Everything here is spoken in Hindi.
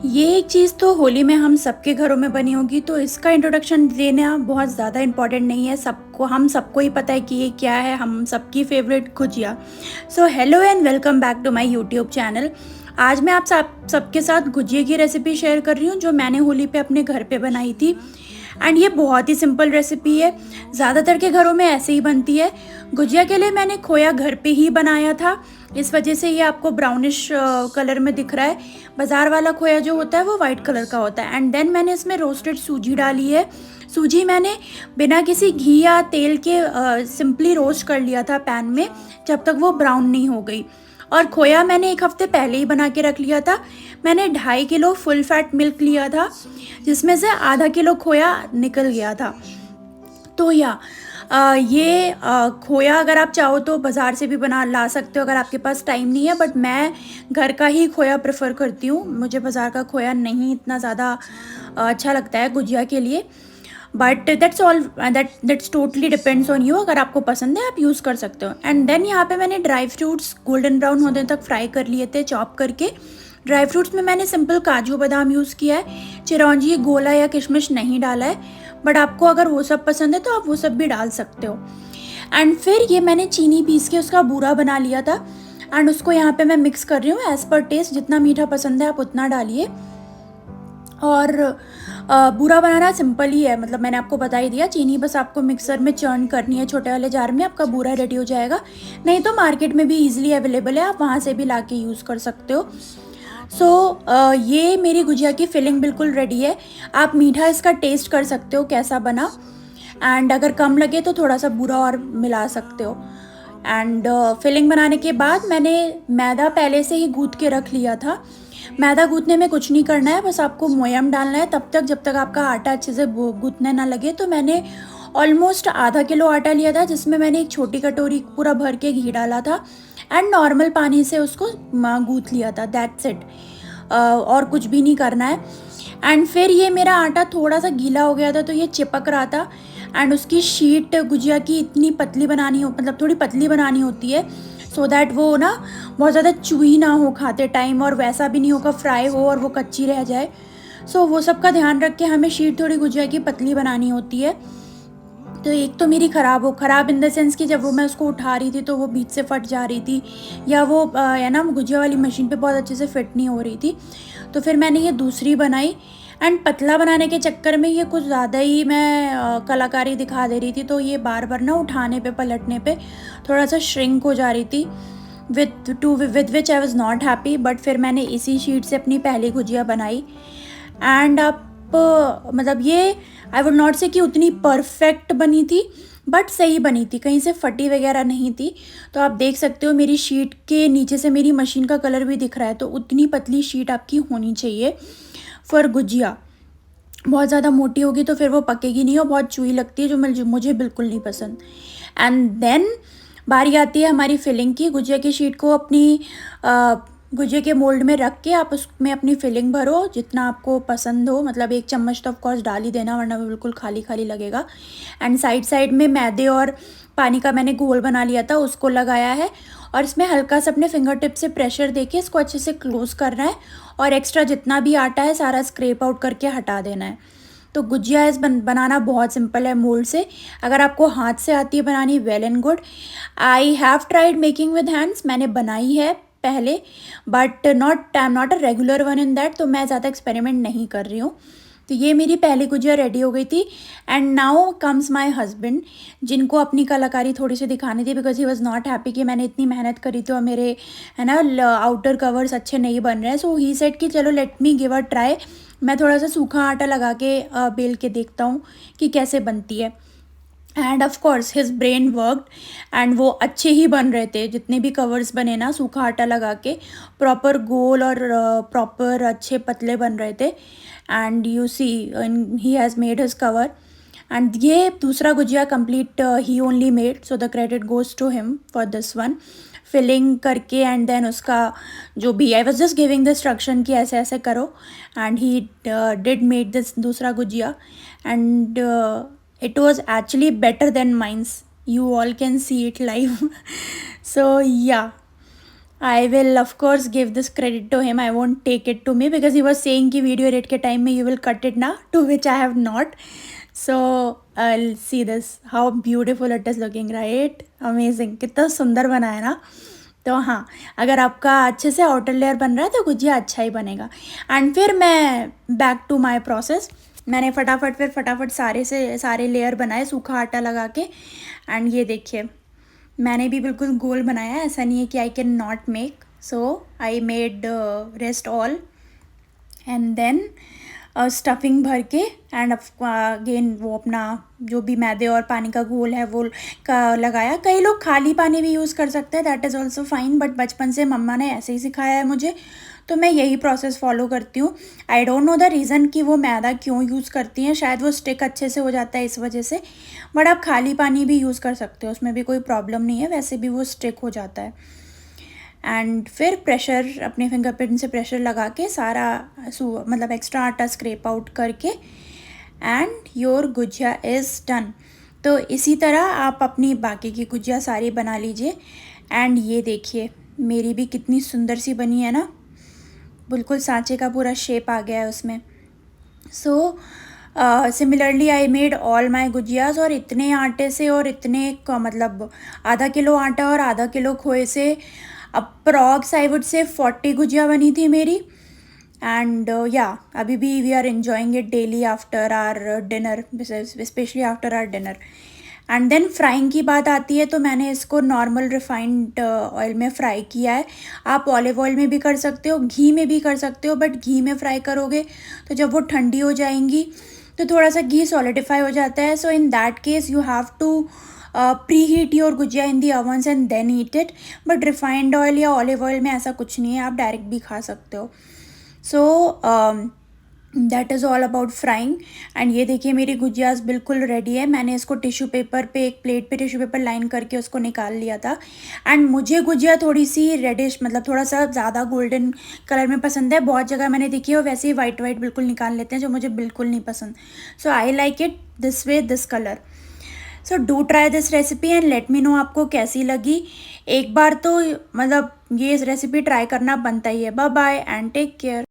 ये एक चीज़ तो होली में हम सबके घरों में बनी होगी, तो इसका इंट्रोडक्शन देना बहुत ज़्यादा इम्पोर्टेंट नहीं है। सबको ही पता है कि ये क्या है, हम सबकी favourite gujiya. So hello and welcome back to my YouTube channel. आज मैं आप सबके साथ गुजिया की रेसिपी शेयर कर रही हूँ, जो मैंने होली पे अपने घर पे बनाई थी। एंड ये बहुत ही सिंपल रेसिपी है, ज़्यादातर के घरों में ऐसे ही बनती है। गुजिया के लिए मैंने खोया घर पे ही बनाया था, इस वजह से ये आपको ब्राउनिश कलर में दिख रहा है। बाज़ार वाला खोया जो होता है वो वाइट कलर का होता है। एंड देन मैंने इसमें रोस्टेड सूजी डाली है। सूजी मैंने बिना किसी घी या तेल के सिंपली रोस्ट कर लिया था पैन में, जब तक वो ब्राउन नहीं हो गई। और खोया मैंने एक हफ्ते पहले ही बना के रख लिया था। मैंने 2.5 किलो फुल फैट मिल्क लिया था, जिसमें से आधा किलो खोया निकल गया था। तो ये खोया अगर आप चाहो तो बाज़ार से भी बना ला सकते हो अगर आपके पास टाइम नहीं है, बट मैं घर का ही खोया प्रेफर करती हूँ। मुझे बाज़ार का खोया नहीं इतना ज़्यादा अच्छा लगता है गुजिया के लिए। But that's totally depends on you. अगर आपको पसंद है आप यूज़ कर सकते हो। एंड देन यहाँ पे मैंने ड्राई फ्रूट्स गोल्डन ब्राउन होने तक फ्राई कर लिए थे चॉप करके। ड्राई फ्रूट्स में मैंने सिंपल काजू बादाम यूज़ किया है, चिरौंजी गोला या किशमिश नहीं डाला है। बट आपको अगर वो सब पसंद है तो आप वो सब भी डाल सकते हो। एंड फिर ये मैंने चीनी पीस के उसका बूरा बना लिया था। एंड उसको यहाँ पे मैं मिक्स कर रही हूँ एज़ पर टेस्ट। जितना मीठा पसंद है आप उतना डालिए। और बूरा बनाना सिंपल ही है, मतलब मैंने आपको बता ही दिया। चीनी बस आपको मिक्सर में चर्न करनी है छोटे वाले जार में, आपका बूरा रेडी हो जाएगा। नहीं तो मार्केट में भी ईजिली अवेलेबल है, आप वहाँ से भी ला के यूज़ कर सकते हो। ये मेरी गुजिया की फिलिंग बिल्कुल रेडी है। आप मीठा इसका टेस्ट कर सकते हो कैसा बना। एंड अगर कम लगे तो थोड़ा सा बूरा और मिला सकते हो। एंड फिलिंग बनाने के बाद मैंने मैदा पहले से ही गूँथ के रख लिया था। मैदा गूँथने में कुछ नहीं करना है, बस आपको मोयम डालना है तब तक जब तक आपका आटा अच्छे से गूँथने ना लगे। तो मैंने ऑलमोस्ट आधा किलो आटा लिया था, जिसमें मैंने एक छोटी कटोरी पूरा भर के घी डाला था। एंड नॉर्मल पानी से उसको गूँथ लिया था, दैट्स इट। और कुछ भी नहीं करना है। एंड फिर ये मेरा आटा थोड़ा सा गीला हो गया था, तो ये चिपक रहा था। एंड उसकी शीट गुजिया की इतनी पतली बनानी हो, मतलब थोड़ी पतली बनानी होती है, सो दैट वो ना बहुत ज़्यादा चुई ना हो खाते टाइम, और वैसा भी नहीं होगा फ्राई हो और वो कच्ची रह जाए। सो वो सब का ध्यान रख के हमें शीट थोड़ी गुजिया की पतली बनानी होती है। तो एक तो मेरी ख़राब इन द सेंस कि जब वो मैं उसको उठा रही थी तो वो बीच से फट जा रही थी, या वो है ना गुजिया वाली मशीन पे बहुत अच्छे से फिट नहीं हो रही थी। तो फिर मैंने ये दूसरी बनाई। एंड पतला बनाने के चक्कर में ये कुछ ज़्यादा ही मैं कलाकारी दिखा दे रही थी, तो ये बार बार ना उठाने पे पलटने पे थोड़ा सा श्रिंक हो जा रही थी, with which I was not happy. But फिर मैंने इसी शीट से अपनी पहली गुजिया बनाई। एंड आप मतलब ये आई वुड नॉट से कि उतनी परफेक्ट बनी थी, बट सही बनी थी, कहीं से फटी वगैरह नहीं थी। तो आप देख सकते हो मेरी शीट के नीचे से मेरी मशीन का कलर भी दिख रहा है। तो उतनी पतली शीट आपकी होनी चाहिए फॉर गुजिया। बहुत ज़्यादा मोटी होगी तो फिर वो पकेगी नहीं और बहुत चुई लगती है, जो मुझे बिल्कुल नहीं पसंद। एंड देन बारी आती है हमारी फिलिंग की। गुजिया की शीट को अपनी गुजिया के मोल्ड में रख के आप उसमें अपनी फिलिंग भरो जितना आपको पसंद हो। मतलब 1 चम्मच तो ऑफकोर्स डाल ही देना, वरना वो बिल्कुल खाली खाली लगेगा। एंड साइड साइड में मैदे और पानी का मैंने घोल बना लिया था, उसको लगाया है। और इसमें हल्का सा अपने फिंगर टिप से प्रेशर देके इसको अच्छे से क्लोज़ करना है, और एक्स्ट्रा जितना भी आटा है सारा स्क्रैप आउट करके हटा देना है। तो गुजिया बनाना बहुत सिंपल है मोल्ड से। अगर आपको हाथ से आती है बनानी, well and good. I have tried making with hands, मैंने बनाई है पहले, but I am not a regular one in that, तो मैं ज़्यादा एक्सपेरिमेंट नहीं कर रही हूँ। तो ये मेरी पहली गुजिया रेडी हो गई थी। And now comes my husband, जिनको अपनी कलाकारी थोड़ी सी दिखानी थी, because he was not happy कि मैंने इतनी मेहनत करी थी और मेरे है ना आउटर कवर्स अच्छे नहीं बन रहे हैं। सो ही सेड कि चलो let me give a try, मैं थोड़ा सा सूखा आटा लगा के बेल के देखता हूँ कि कैसे बनती है। End of course his brain worked, and वो अच्छे ही बन रहे थे। जितने भी कवर्स बने ना सूखा आटा लगा के, प्रॉपर गोल और प्रॉपर अच्छे पतले बन रहे थे। And you see he has made his cover. And ये दूसरा gujiya complete he only made, so the credit goes to him for this one. Filling करके एंड देन उसका जो भी, I was just giving the instruction कि ऐसे ऐसे करो। And he did made this दूसरा gujiya. And it was actually better than mine's. You all can see it live. So yeah, I will of course give this credit to him, I won't take it to me because he was saying कि वीडियो एडिट के टाइम में यू विल कट इट ना, to which I have not. So I see this how beautiful it is looking, right? Amazing, कितना सुंदर बना है ना. तो हाँ, अगर आपका अच्छे से आउटर लेयर बन रहा है तो गुजिया अच्छा ही बनेगा. एंड फिर मैं बैक टू माई प्रोसेस, मैंने फटाफट सारे लेयर बनाए सूखा आटा लगा के. एंड ये देखिए, मैंने भी बिल्कुल गोल बनाया है, ऐसा नहीं है कि I can not make. So I made rest all and then stuffing भर के एंड अगेन वो अपना जो भी मैदे और पानी का घोल है वो का लगाया. कई लोग खाली पानी भी यूज़ कर सकते हैं, that is also fine, but बचपन से मम्मा ने ऐसे ही सिखाया है मुझे, तो मैं यही प्रोसेस फॉलो करती हूँ. I don't know the reason कि वो मैदा क्यों यूज़ करती हैं, शायद वो स्टिक अच्छे से हो जाता है इस वजह से, बट आप खाली पानी भी यूज़ कर सकते हो, उसमें भी कोई प्रॉब्लम नहीं है, वैसे भी वो स्टिक हो जाता है. एंड फिर प्रेशर, अपने फिंगरप्रिंट से प्रेशर लगा के सारा मतलब एक्स्ट्रा आटा स्क्रैप आउट करके and your gujiya is done. तो इसी तरह आप अपनी बाकी की गुजिया सारी बना लीजिए. एंड ये देखिए मेरी भी कितनी सुंदर सी बनी है ना, बिल्कुल सांचे का पूरा शेप आ गया है उसमें. So similarly I made all my gujiyas, और इतने आटे से और इतने मतलब आधा किलो आटा और आधा किलो खोए से approx I would say 40 gujiya बनी थी मेरी. एंड या अभी भी we are enjoying it daily after our dinner, specially after our dinner. And then frying की बात आती है तो मैंने इसको नॉर्मल रिफाइंड ऑयल में फ्राई किया है. आप ऑलिव ऑयल में भी कर सकते हो, घी में भी कर सकते हो, बट घी में फ्राई करोगे तो जब वो ठंडी हो जाएंगी तो थोड़ा सा घी सॉलिडिफाई हो जाता है. So in that case you have to preheat your gujiya in the ovens and then eat it. But refined oil या ऑलिव ऑयल में ऐसा कुछ नहीं है, आप डायरेक्ट भी खा सकते हो. So that is all about frying. And ये देखिए मेरी गुजियास बिल्कुल रेडी है. मैंने इसको टिश्यू पेपर पे, एक प्लेट पे टिश्यू पेपर लाइन करके उसको निकाल लिया था. एंड मुझे गुजिया थोड़ी सी रेडिश, मतलब थोड़ा सा ज़्यादा गोल्डन कलर में पसंद है. बहुत जगह मैंने देखी है वो वैसे ही वाइट बिल्कुल निकाल लेते हैं, जो मुझे बिल्कुल नहीं पसंद. So I like it this way, this colour. So do try this recipe and let me know आपको कैसी लगी. एक बार तो मतलब ये रेसिपी ट्राई करना बनता ही है. Bye bye and take care.